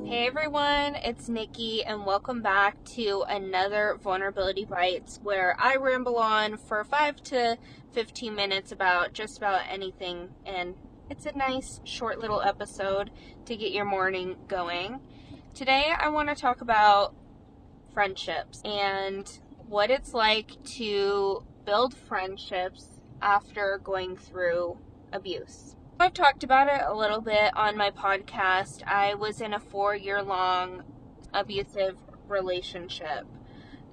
Hey everyone, it's Nikki, and welcome back to another Vulnerability Bites where I ramble on for 5 to 15 minutes about just about anything, and it's a nice short little episode to get your morning going. Today I want to talk about friendships and what it's like to build friendships after going through abuse. I've talked about it a little bit on my podcast. I was in a 4-year-long abusive relationship.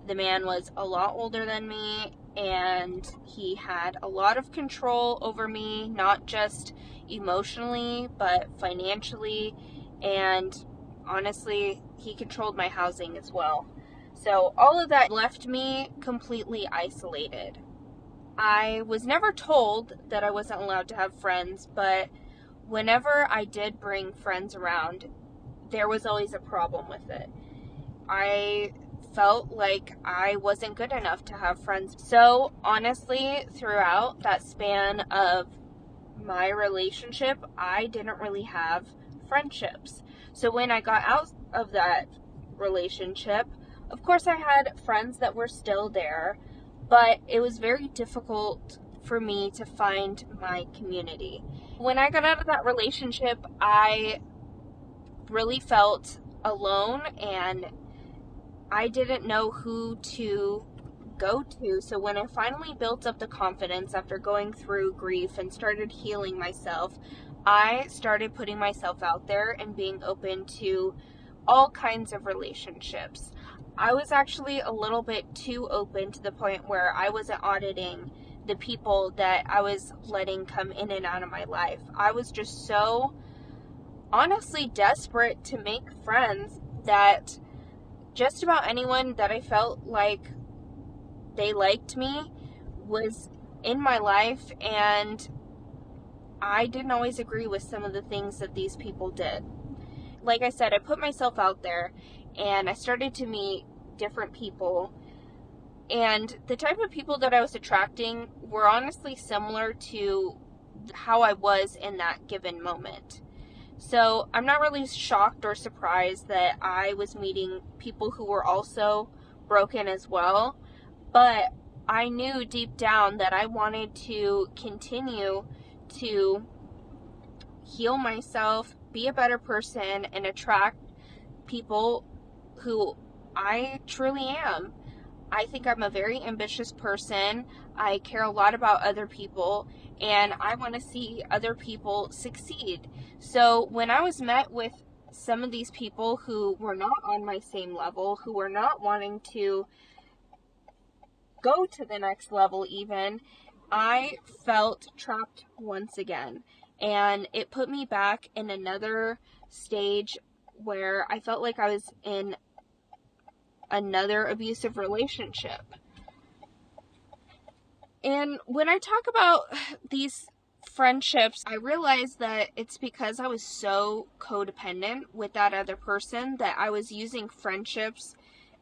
The man was a lot older than me, and he had a lot of control over me, not just emotionally, but financially, and honestly, he controlled my housing as well. So all of that left me completely isolated. I was never told that I wasn't allowed to have friends, but whenever I did bring friends around, there was always a problem with it. I felt like I wasn't good enough to have friends. So honestly, throughout that span of my relationship, I didn't really have friendships. So when I got out of that relationship, of course I had friends that were still there, but it was very difficult for me to find my community. When I got out of that relationship, I really felt alone and I didn't know who to go to. So when I finally built up the confidence after going through grief and started healing myself, I started putting myself out there and being open to all kinds of relationships. I was actually a little bit too open to the point where I wasn't auditing the people that I was letting come in and out of my life. I was just so honestly desperate to make friends that just about anyone that I felt like they liked me was in my life, and I didn't always agree with some of the things that these people did. Like I said, I put myself out there and I started to meet different people, and the type of people that I was attracting were honestly similar to how I was in that given moment. So I'm not really shocked or surprised that I was meeting people who were also broken as well, but I knew deep down that I wanted to continue to heal myself, be a better person, and attract people who I truly am. I think I'm a very ambitious person. I care a lot about other people, and I want to see other people succeed. So when I was met with some of these people who were not on my same level, who were not wanting to go to the next level even, I felt trapped once again. And it put me back in another stage where I felt like I was in another abusive relationship. And when I talk about these friendships, I realized that it's because I was so codependent with that other person that I was using friendships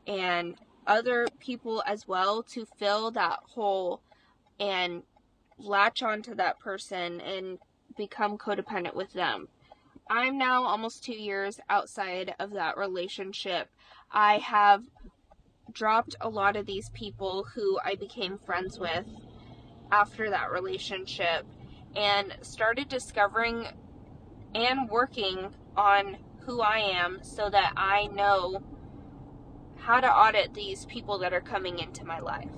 and other people as well to fill that hole and latch onto that person and become codependent with them. I'm now almost 2 years outside of that relationship. I have dropped a lot of these people who I became friends with after that relationship and started discovering and working on who I am so that I know how to audit these people that are coming into my life.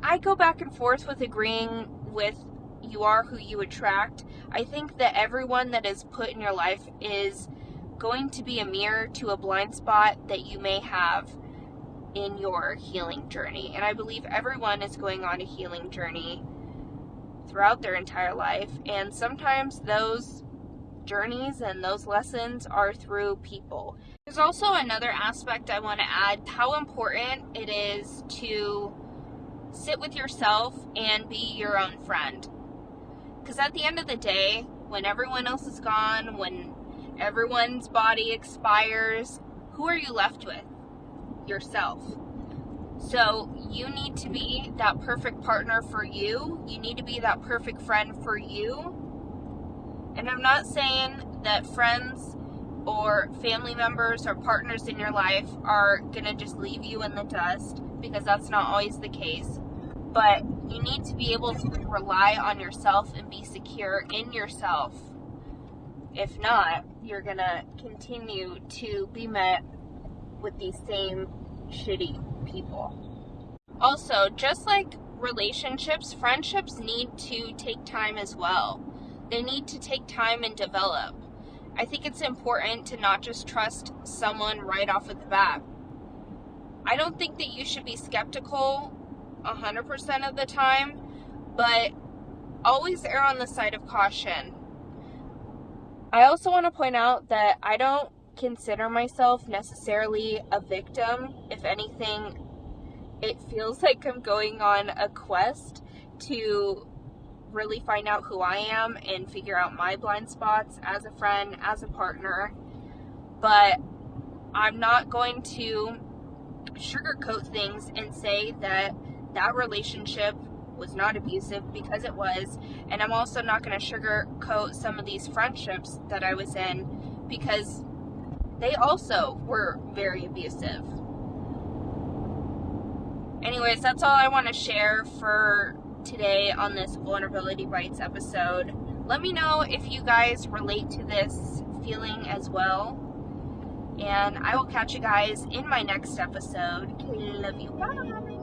I go back and forth with agreeing with you are who you attract. I think that everyone that is put in your life is going to be a mirror to a blind spot that you may have in your healing journey. And I believe everyone is going on a healing journey throughout their entire life. And sometimes those journeys and those lessons are through people. There's also another aspect I want to add, how important it is to sit with yourself and be your own friend. Because at the end of the day, when everyone else is gone, when everyone's body expires, who are you left with? Yourself. So you need to be that perfect partner for you. You need to be that perfect friend for you. And I'm not saying that friends or family members or partners in your life are gonna just leave you in the dust, because that's not always the case. But you need to be able to rely on yourself and be secure in yourself. If not, you're gonna continue to be met with these same shitty people. Also, just like relationships, friendships need to take time as well. They need to take time and develop. I think it's important to not just trust someone right off of the bat. I don't think that you should be skeptical 100% of the time, but always err on the side of caution. I also want to point out that I don't consider myself necessarily a victim. If anything, it feels like I'm going on a quest to really find out who I am and figure out my blind spots as a friend, as a partner. But I'm not going to sugarcoat things and say that that relationship was not abusive, because it was. And I'm also not going to sugarcoat some of these friendships that I was in, because they also were very abusive. Anyways, that's all I want to share for today on this Vulnerability Bites episode. Let me know if you guys relate to this feeling as well. And I will catch you guys in my next episode. Love you. Bye.